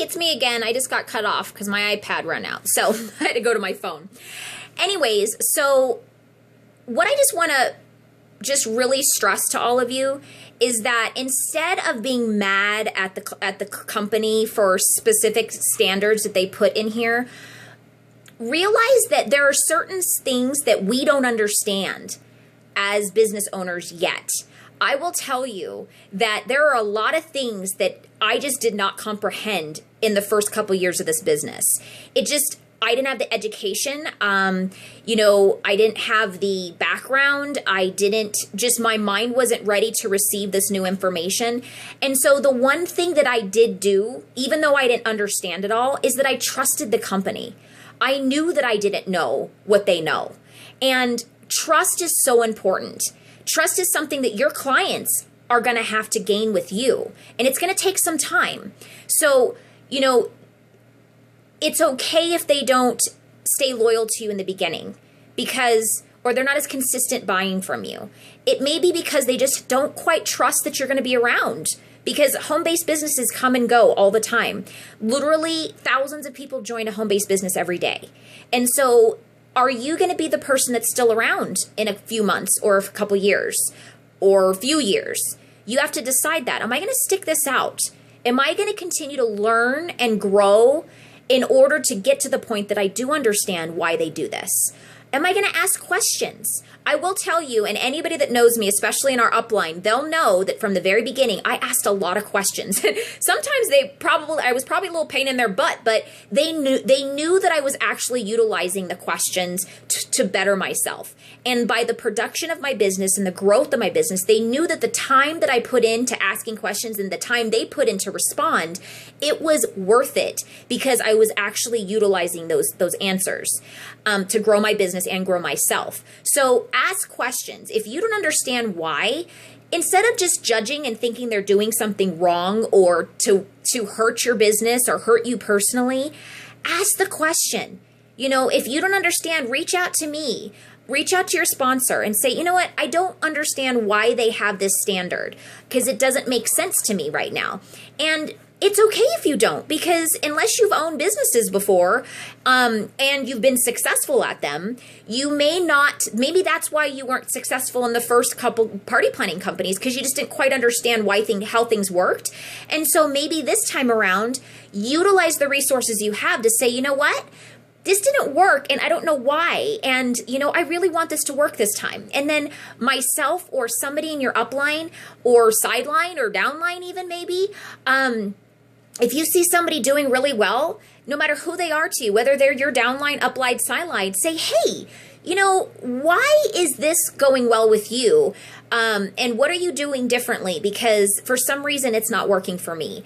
it's me again. I just got cut off because my iPad ran out. So I had to go to my phone. Anyways, so what I just want to just really stress to all of you is that instead of being mad at the company for specific standards that they put in here, realize that there are certain things that we don't understand as business owners yet. I will tell you that there are a lot of things that I just did not comprehend in the first couple years of this business. I didn't have the education. I didn't have the background. My mind wasn't ready to receive this new information. And so the one thing that I did do, even though I didn't understand it all, is that I trusted the company. I knew that I didn't know what they know. And trust is so important. Trust is something that your clients are going to have to gain with you. And it's going to take some time. So, it's okay if they don't stay loyal to you in the beginning or they're not as consistent buying from you. It may be because they just don't quite trust that you're going to be around, because home-based businesses come and go all the time. Literally thousands of people join a home-based business every day. And so are you going to be the person that's still around in a few months or a couple years or a few years? You have to decide that. Am I going to stick this out? Am I going to continue to learn and grow in order to get to the point that I do understand why they do this? Am I going to ask questions? I will tell you, and anybody that knows me, especially in our upline, they'll know that from the very beginning, I asked a lot of questions. Sometimes I was probably a little pain in their butt, but they knew that I was actually utilizing the questions to better myself. And by the production of my business and the growth of my business, they knew that the time that I put into asking questions and the time they put in to respond, it was worth it, because I was actually utilizing those answers to grow my business and grow myself. So ask questions. If you don't understand why, instead of just judging and thinking they're doing something wrong or to hurt your business or hurt you personally, ask the question. If you don't understand, reach out to me. Reach out to your sponsor and say, you know what, I don't understand why they have this standard, because it doesn't make sense to me right now. And it's okay if you don't, because unless you've owned businesses before and you've been successful at them, you may not, maybe that's why you weren't successful in the first couple party planning companies, because you just didn't quite understand how things worked. And so maybe this time around, utilize the resources you have to say, you know what? This didn't work and I don't know why. And, I really want this to work this time. And then myself or somebody in your upline or sideline or downline even maybe, if you see somebody doing really well, no matter who they are to you, whether they're your downline, upline, sideline, say, hey, why is this going well with you? And what are you doing differently? Because for some reason it's not working for me.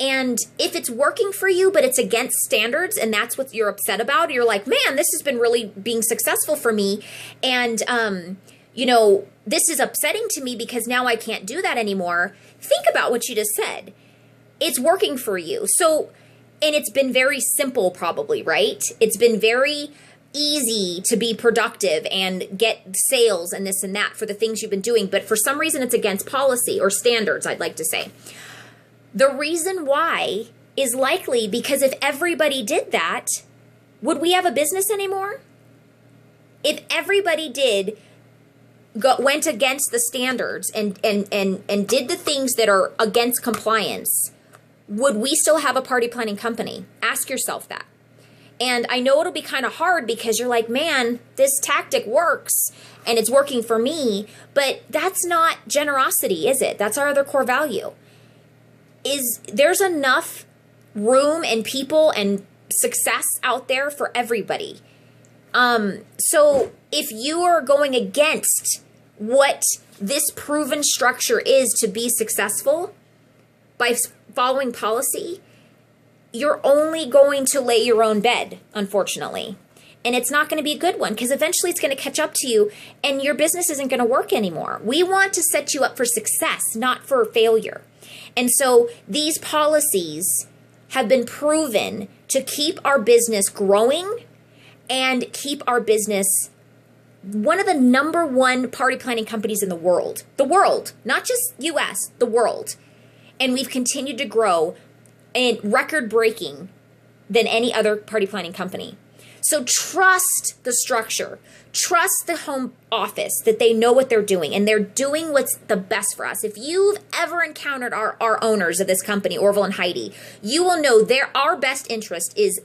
And if it's working for you, but it's against standards and that's what you're upset about, you're like, man, this has been really being successful for me. And, this is upsetting to me because now I can't do that anymore. Think about what you just said. It's working for you. So, and it's been very simple probably, right? It's been very easy to be productive and get sales and this and that for the things you've been doing. But for some reason, it's against policy or standards, I'd like to say. The reason why is likely because if everybody did that, would we have a business anymore? If everybody went against the standards and did the things that are against compliance, would we still have a party planning company? Ask yourself that. And I know it'll be kind of hard because you're like, man, this tactic works and it's working for me, but that's not generosity, is it? That's our other core value. There's enough room and people and success out there for everybody. So if you are going against what this proven structure is to be successful by following policy, you're only going to lay your own bed, unfortunately. And it's not going to be a good one because eventually it's going to catch up to you and your business isn't going to work anymore. We want to set you up for success, not for failure. And so these policies have been proven to keep our business growing and keep our business one of the number one party planning companies in the world, not just US, the world. And we've continued to grow and record breaking than any other party planning company. So trust the structure. Trust the home office that they know what they're doing and they're doing what's the best for us. If you've ever encountered our owners of this company, Orville and Heidi, you will know our best interest is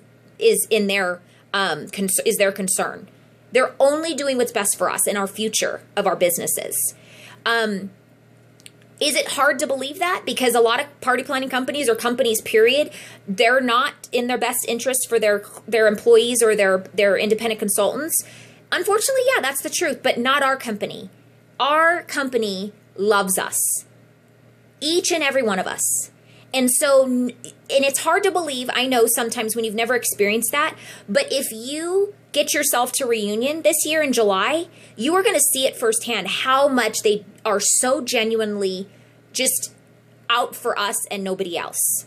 in their is their concern. They're only doing what's best for us and our future of our businesses. Is it hard to believe that? Because a lot of party planning companies or companies, period, they're not in their best interest for their employees or their independent consultants. Unfortunately, yeah, that's the truth, but not our company. Our company loves us, each and every one of us. And so, and it's hard to believe, I know sometimes when you've never experienced that, but if you get yourself to Reunion this year in July, you are going to see it firsthand how much they are so genuinely just out for us and nobody else.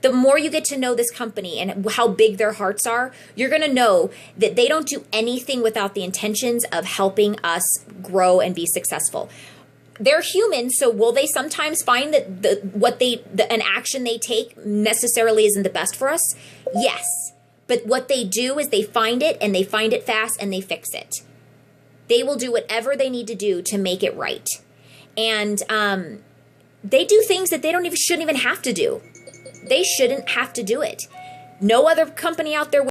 The more you get to know this company and how big their hearts are, you're going to know that they don't do anything without the intentions of helping us grow and be successful. They're human, so will they sometimes find that an action they take necessarily isn't the best for us? Yes. But what they do is they find it and they find it fast and they fix it. They will do whatever they need to do to make it right. And they do things that they shouldn't even have to do. They shouldn't have to do it. No other company out there